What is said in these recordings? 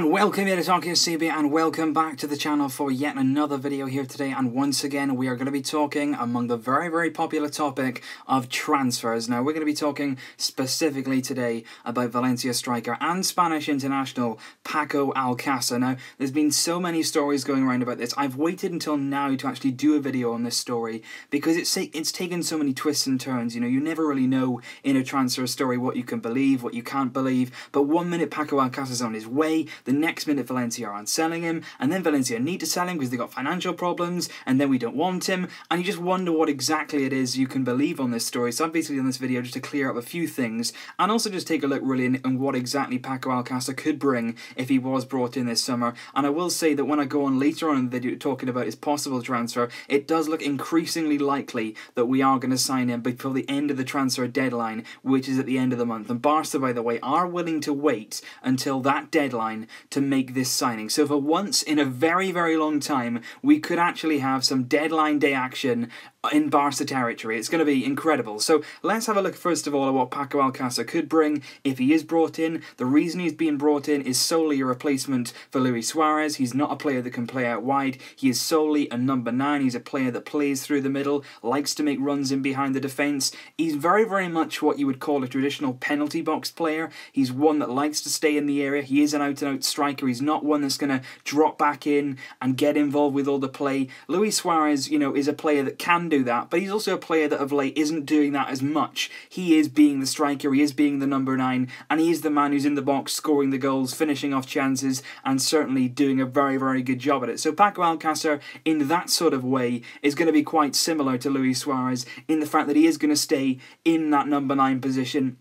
And welcome here to Talking CB, and welcome back to the channel for yet another video here today. And once again, we are going to be talking among the very popular topic of transfers. Now, we're going to be talking specifically today about Valencia striker and Spanish international Paco Alcácer. Now, there's been so many stories going around about this. I've waited until now to actually do a video on this story because it's taken so many twists and turns. You know, you never really know in a transfer story what you can believe, what you can't believe. But 1 minute Paco Alcácer's on his way, the next minute Valencia aren't selling him, and then Valencia need to sell him because they've got financial problems, and then we don't want him, and you just wonder what exactly it is you can believe on this story. So I've basically done this video just to clear up a few things, and also just take a look really on what exactly Paco Alcácer could bring if he was brought in this summer. And I will say that when I go on later on in the video talking about his possible transfer, it does look increasingly likely that we are going to sign him before the end of the transfer deadline, which is at the end of the month. And Barça, by the way, are willing to wait until that deadline to make this signing. So for once in a very long time, we could actually have some deadline day action in Barca territory. It's going to be incredible. So let's have a look first of all at what Paco Alcácer could bring if he is brought in. The reason he's being brought in is solely a replacement for Luis Suárez. He's not a player that can play out wide. He is solely a number 9. He's a player that plays through the middle, likes to make runs in behind the defence. He's very much what you would call a traditional penalty box player. He's one that likes to stay in the area. He is an out-and-out striker. He's not one that's going to drop back in and get involved with all the play. Luis Suárez, you know, is a player that can do that, but he's also a player that of late isn't doing that as much. He is being the striker, he is being the number 9, and he is the man who's in the box scoring the goals, finishing off chances, and certainly doing a very good job at it. So Paco Alcácer, in that sort of way, is going to be quite similar to Luis Suárez in the fact that he is going to stay in that number 9 position.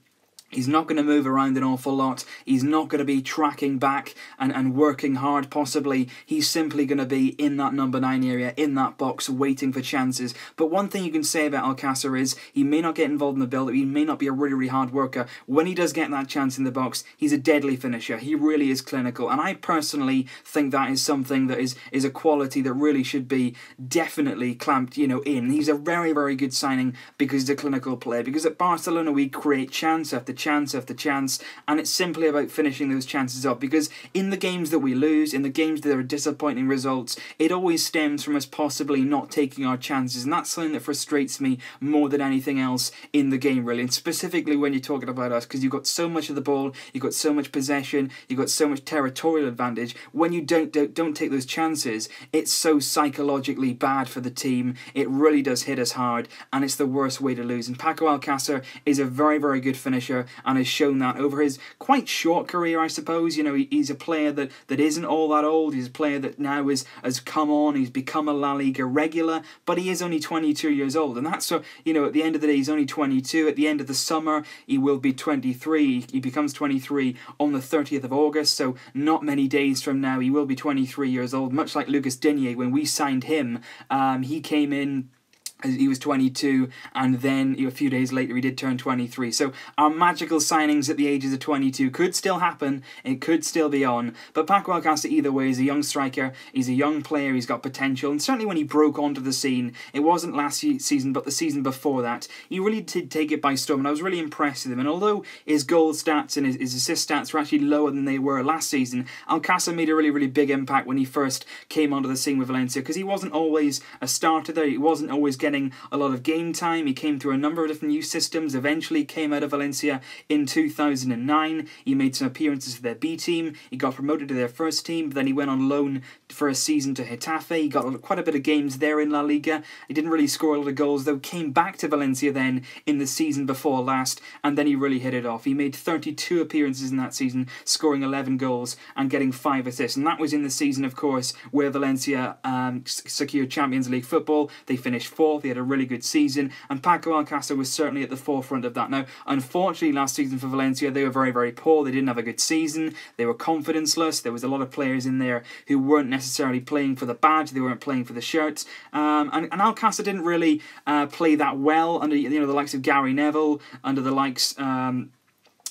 He's not going to move around an awful lot. He's not going to be tracking back and working hard, possibly. He's simply going to be in that number 9 area, in that box, waiting for chances. But one thing you can say about Alcácer is he may not get involved in the build-up, he may not be a really hard worker. When he does get that chance in the box, he's a deadly finisher. He really is clinical. And I personally think that is something that is a quality that really should be definitely clamped, you know, in. He's a very good signing because he's a clinical player. Because at Barcelona, we create chance after chance after chance, and it's simply about finishing those chances up, because in the games that we lose, in the games that are disappointing results, it always stems from us possibly not taking our chances, and that's something that frustrates me more than anything else in the game, really, and specifically when you're talking about us, because you've got so much of the ball, you've got so much possession, you've got so much territorial advantage. When you don't take those chances, it's so psychologically bad for the team. It really does hit us hard, and it's the worst way to lose. And Paco Alcácer is a very good finisher, and has shown that over his quite short career, I suppose. You know, he's a player that isn't all that old. He's a player that now has come on. He's become a La Liga regular, but he is only 22 years old, and that's, so, you know, at the end of the day, he's only 22. At the end of the summer, he will be 23. He becomes 23 on the 30th of August, so not many days from now, he will be 23 years old, much like Lucas Digne. When we signed him, he came in, he was 22, and then a few days later he did turn 23. So our magical signings at the ages of 22 could still happen, it could still be on. But Paco Alcácer, either way, is a young striker, he's a young player, he's got potential, and certainly when he broke onto the scene, it wasn't last season but the season before that, he really did take it by storm, and I was really impressed with him. And although his goal stats and his assist stats were actually lower than they were last season, Alcácer made a really big impact when he first came onto the scene with Valencia, because he wasn't always a starter there, he wasn't always getting a lot of game time. He came through a number of different youth systems, eventually came out of Valencia in 2009. He made some appearances for their B team, he got promoted to their first team, but then he went on loan for a season to Getafe. He got quite a bit of games there in La Liga. He didn't really score a lot of goals, though. Came back to Valencia then in the season before last, and then he really hit it off. He made 32 appearances in that season, scoring 11 goals and getting 5 assists, and that was in the season, of course, where Valencia secured Champions League football. They finished 4th, they had a really good season, and Paco Alcácer was certainly at the forefront of that. Now, unfortunately, last season for Valencia, they were very poor. They didn't have a good season. They were confidence-less. There was a lot of players in there who weren't necessarily playing for the badge. They weren't playing for the shirts. And Alcácer didn't really play that well under, you know, the likes of Gary Neville, under the likes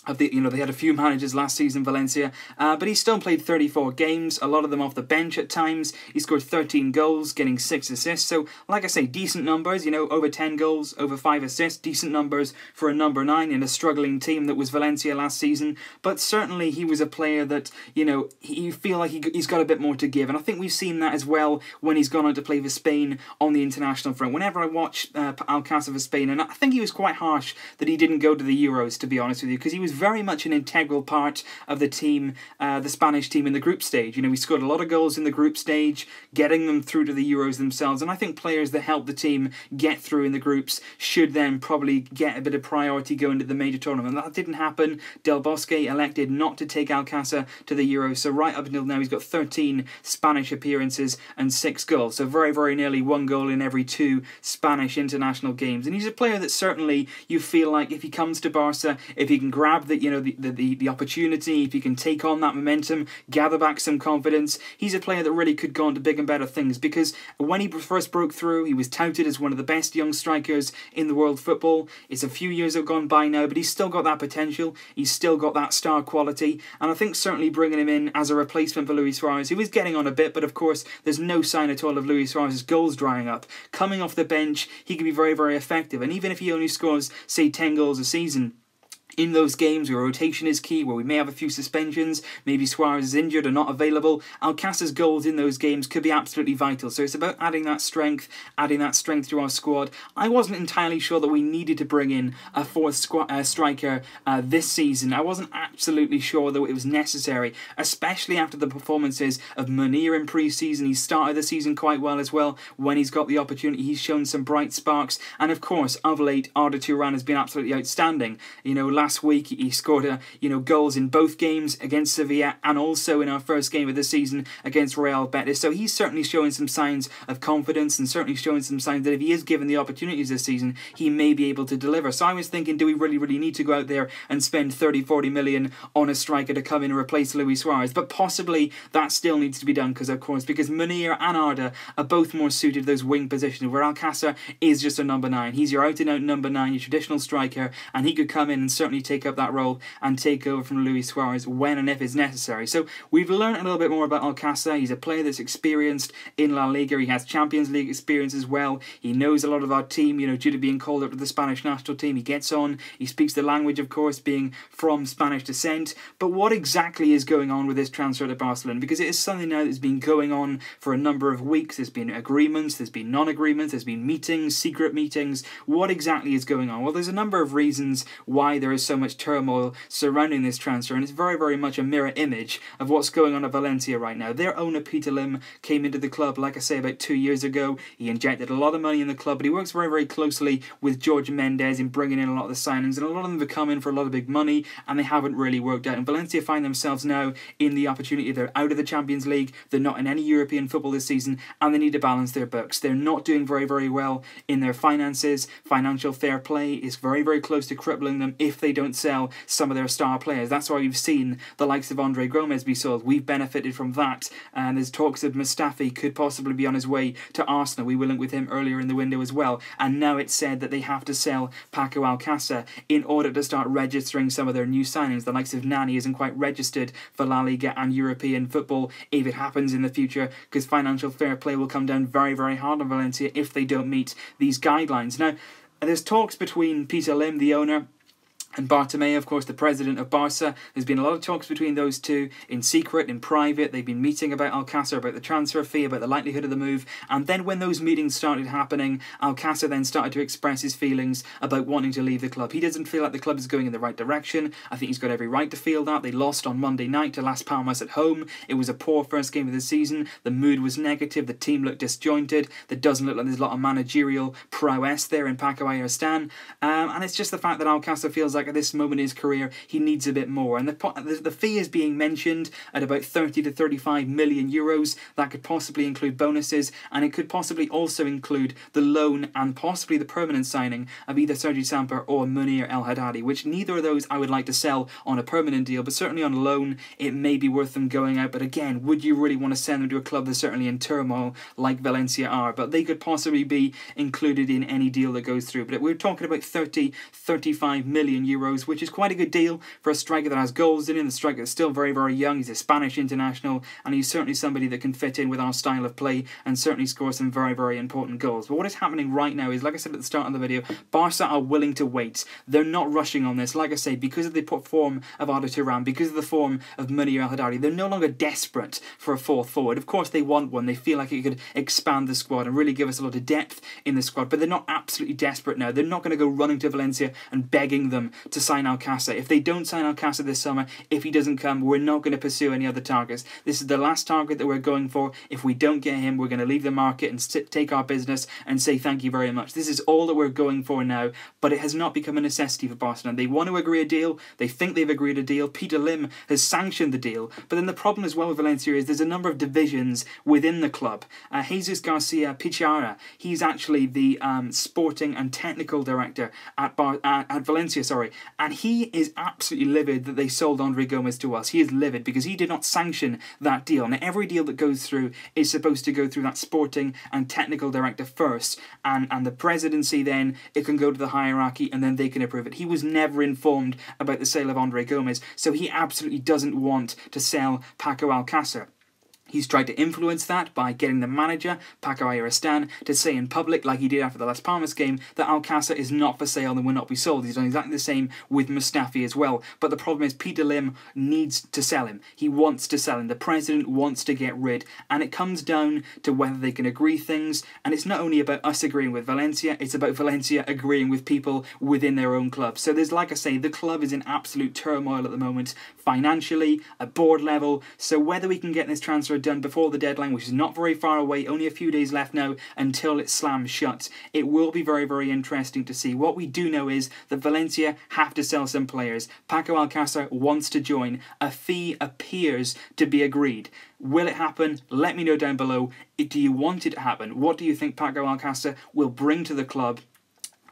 they had a few managers last season, Valencia, but he still played 34 games, a lot of them off the bench at times. He scored 13 goals, getting 6 assists. So, like I say, decent numbers, over 10 goals, over 5 assists, decent numbers for a number 9 in a struggling team that was Valencia last season. But certainly he was a player that, you feel like he's got a bit more to give. And I think we've seen that as well when he's gone on to play for Spain on the international front. Whenever I watch Alcácer for Spain, and I think he was quite harsh that he didn't go to the Euros, to be honest with you, because he was very much an integral part of the team, the Spanish team in the group stage. He scored a lot of goals in the group stage, getting them through to the Euros themselves, and I think players that help the team get through in the groups should then probably get a bit of priority going to the major tournament. That didn't happen. Del Bosque elected not to take Alcácer to the Euros, so right up until now he's got 13 Spanish appearances and 6 goals, so very, very nearly 1 goal in every 2 Spanish international games. And he's a player that certainly you feel like if he comes to Barca, if he can grab the opportunity, if he can take on that momentum, gather back some confidence, he's a player that really could go on to big and better things, because when he first broke through, he was touted as one of the best young strikers in the world football. It's a few years have gone by now, but he's still got that potential, he's still got that star quality, and I think certainly bringing him in as a replacement for Luis Suárez, who is getting on a bit, but of course there's no sign at all of Luis Suárez's goals drying up. Coming off the bench, he can be very, very effective, and even if he only scores, say, 10 goals a season, in those games where rotation is key, where we may have a few suspensions, maybe Suárez is injured or not available, Alcácer's goals in those games could be absolutely vital. So it's about adding that strength to our squad. I wasn't entirely sure that we needed to bring in a 4th striker this season. I wasn't absolutely sure that it was necessary, especially after the performances of Munir in pre-season. He started the season quite well as well. When he's got the opportunity, he's shown some bright sparks. And of course, of late, Arda Turan has been absolutely outstanding. Last week he scored goals in both games against Sevilla and also in our first game of the season against Real Betis. So he's certainly showing some signs of confidence and certainly showing some signs that if he is given the opportunities this season, he may be able to deliver. So I was thinking, do we really need to go out there and spend 30-40 million on a striker to come in and replace Luis Suárez? But possibly that still needs to be done because Munir and Arda are both more suited to those wing positions, where Alcácer is just a number 9. He's your out-and-out number 9, your traditional striker, and he could come in and certainly take up that role and take over from Luis Suárez when and if it's necessary. So we've learned a little bit more about Alcácer. He's a player that's experienced in La Liga. He has Champions League experience as well. He knows a lot of our team, due to being called up to the Spanish national team. He gets on. He speaks the language, of course, being from Spanish descent. But what exactly is going on with this transfer to Barcelona? Because it is something now that's been going on for a number of weeks. There's been agreements, there's been non-agreements, there's been meetings, secret meetings. What exactly is going on? Well, there's a number of reasons why there is so much turmoil surrounding this transfer, and it's very, very much a mirror image of what's going on at Valencia right now. Their owner, Peter Lim, came into the club, like I say, about 2 years ago. He injected a lot of money in the club, but he works very, very closely with George Mendes in bringing in a lot of the signings, and a lot of them have come in for a lot of big money, and they haven't really worked out. And Valencia find themselves now in the opportunity. They're out of the Champions League, they're not in any European football this season, and they need to balance their books. They're not doing very, very well in their finances. Financial fair play is very, very close to crippling them if they don't sell some of their star players. That's why we've seen the likes of Andre Gomez be sold. We've benefited from that, and there's talks of Mustafi could possibly be on his way to Arsenal. We were linked with him earlier in the window as well, and now it's said that they have to sell Paco Alcácer in order to start registering some of their new signings. The likes of Nani isn't quite registered for La Liga and European football if it happens in the future, because financial fair play will come down very, very hard on Valencia if they don't meet these guidelines. Now, there's talks between Peter Lim, the owner, and Bartomeu, of course, the president of Barca. There's been a lot of talks between those two in secret, in private. They've been meeting about Alcácer, about the transfer fee, about the likelihood of the move. And then when those meetings started happening, Alcácer then started to express his feelings about wanting to leave the club. He doesn't feel like the club is going in the right direction. I think he's got every right to feel that. They lost on Monday night to Las Palmas at home. It was a poor first game of the season. The mood was negative. The team looked disjointed. There doesn't look like there's a lot of managerial prowess there in Paco Alcácer. And it's just the fact that Alcácer feels like at this moment in his career he needs a bit more, and the fee is being mentioned at about 30 to 35 million euros. That could possibly include bonuses, and it could possibly also include the loan and possibly the permanent signing of either Sergi Samper or Munir El Haddadi, which neither of those I would like to sell on a permanent deal, but certainly on a loan it may be worth them going out. But again, would you really want to send them to a club that's certainly in turmoil like Valencia are? But they could possibly be included in any deal that goes through. But we're talking about 30-35 million euros, which is quite a good deal for a striker that has goals in him, the striker that's still very, very young. He's a Spanish international, and he's certainly somebody that can fit in with our style of play and certainly score some very, very important goals. But what is happening right now is, like I said at the start of the video, Barca are willing to wait. They're not rushing on this. Like I say, because of the form of Arda Turan, because of the form of Munir El Haddadi, they're no longer desperate for a fourth forward. Of course they want one. They feel like it could expand the squad and really give us a lot of depth in the squad, but they're not absolutely desperate now. They're not going to go running to Valencia and begging them to sign Alcácer. If they don't sign Alcácer this summer, if he doesn't come, we're not going to pursue any other targets. This is the last target that we're going for. If we don't get him, we're going to leave the market and take our business and say thank you very much. This is all that we're going for now, but it has not become a necessity for Barcelona. They want to agree a deal. They think they've agreed a deal. Peter Lim has sanctioned the deal, but then the problem as well with Valencia is there's a number of divisions within the club. Jesus Garcia Pichara, he's actually the sporting and technical director at Valencia, and he is absolutely livid that they sold Andre Gomes to us. He is livid because he did not sanction that deal. Now, every deal that goes through is supposed to go through that sporting and technical director first, and the presidency then, it can go to the hierarchy and then they can approve it. He was never informed about the sale of Andre Gomes, so he absolutely doesn't want to sell Paco Alcácer. He's tried to influence that by getting the manager, Paco Alcácer, to say in public, like he did after the Las Palmas game, that Alcácer is not for sale and will not be sold. He's done exactly the same with Mustafi as well. But the problem is Peter Lim needs to sell him. He wants to sell him. The president wants to get rid. And it comes down to whether they can agree things. And it's not only about us agreeing with Valencia, it's about Valencia agreeing with people within their own club. So there's, like I say, the club is in absolute turmoil at the moment, financially, at board level. So whether we can get this transfer done before the deadline, which is not very far away, only a few days left now until it slams shut, it will be very, very interesting to see. What we do know is that Valencia have to sell some players. Paco Alcácer wants to join. A fee appears to be agreed. Will it happen? Let me know down below. Do you want it to happen? What do you think Paco Alcácer will bring to the club?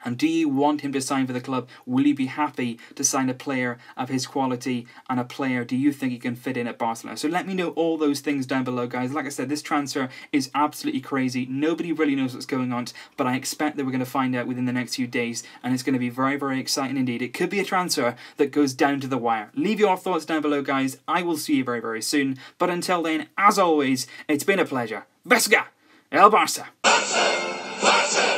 And do you want him to sign for the club? Will you be happy to sign a player of his quality, and a player do you think he can fit in at Barcelona? So let me know all those things down below, guys. Like I said, this transfer is absolutely crazy. Nobody really knows what's going on, but I expect that we're going to find out within the next few days, and it's going to be very, very exciting indeed. It could be a transfer that goes down to the wire. Leave your thoughts down below, guys. I will see you very, very soon. But until then, as always, it's been a pleasure. Vesga! El Barça! Barça! Barça!